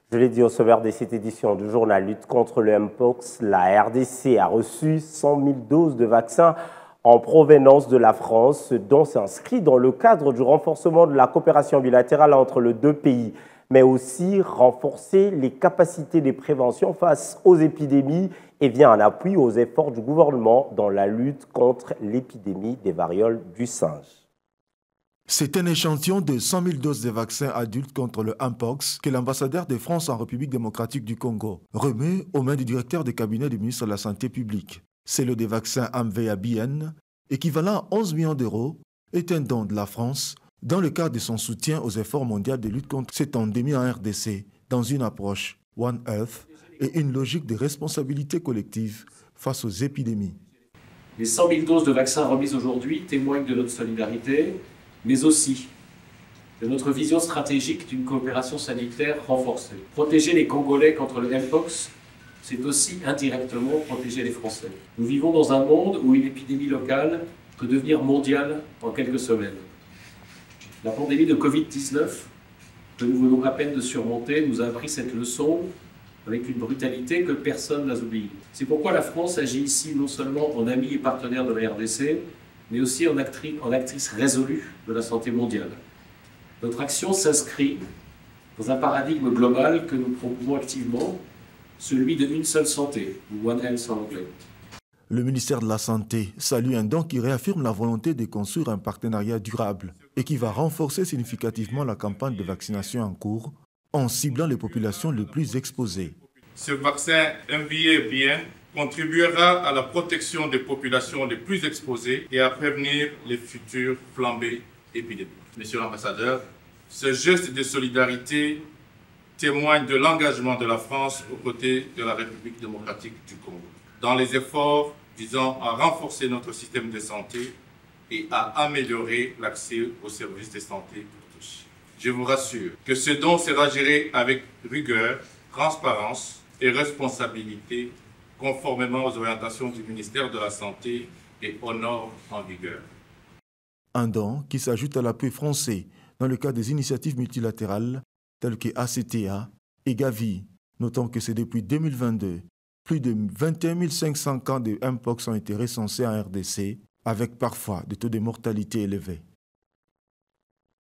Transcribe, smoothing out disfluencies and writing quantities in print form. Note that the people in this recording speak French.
Je l'ai dit au sommaire de cette édition du journal Lutte contre le Mpox, la RDC a reçu 100 000 doses de vaccins en provenance de la France, dont s'inscrit dans le cadre du renforcement de la coopération bilatérale entre les deux pays, mais aussi renforcer les capacités de prévention face aux épidémies et vient en appui aux efforts du gouvernement dans la lutte contre l'épidémie des variole du singe. C'est un échantillon de 100 000 doses de vaccins adultes contre le Mpox que l'ambassadeur de France en République démocratique du Congo remet aux mains du directeur de cabinet du ministre de la Santé publique. C'est le des vaccins Amvea-BN, équivalent à 11 millions d'euros, est un don de la France dans le cadre de son soutien aux efforts mondiaux de lutte contre cette endémie en RDC, dans une approche One Health et une logique de responsabilité collective face aux épidémies. Les 100 000 doses de vaccins remises aujourd'hui témoignent de notre solidarité, mais aussi de notre vision stratégique d'une coopération sanitaire renforcée. Protéger les Congolais contre le Mpox, c'est aussi indirectement protéger les Français. Nous vivons dans un monde où une épidémie locale peut devenir mondiale en quelques semaines. La pandémie de Covid-19, que nous venons à peine de surmonter, nous a appris cette leçon avec une brutalité que personne n'a oubliée. C'est pourquoi la France agit ici non seulement en ami et partenaire de la RDC, mais aussi en actrice résolue de la santé mondiale. Notre action s'inscrit dans un paradigme global que nous promouvons activement, celui de une seule santé, ou One Health en anglais. Le ministère de la Santé salue un don qui réaffirme la volonté de construire un partenariat durable et qui va renforcer significativement la campagne de vaccination en cours en ciblant les populations les plus exposées. Ce vaccin Amvea-BN contribuera à la protection des populations les plus exposées et à prévenir les futures flambées épidémiques. Monsieur l'ambassadeur, ce geste de solidarité témoigne de l'engagement de la France aux côtés de la République démocratique du Congo dans les efforts visant à renforcer notre système de santé et à améliorer l'accès aux services de santé pour tous. Je vous rassure que ce don sera géré avec rigueur, transparence et responsabilité, conformément aux orientations du ministère de la Santé et aux normes en vigueur. Un don qui s'ajoute à l'appui français dans le cadre des initiatives multilatérales telles que ACTA et Gavi. Notons que c'est depuis 2022, plus de 21 500 cas de Mpox ont été recensés en RDC, avec parfois des taux de mortalité élevés.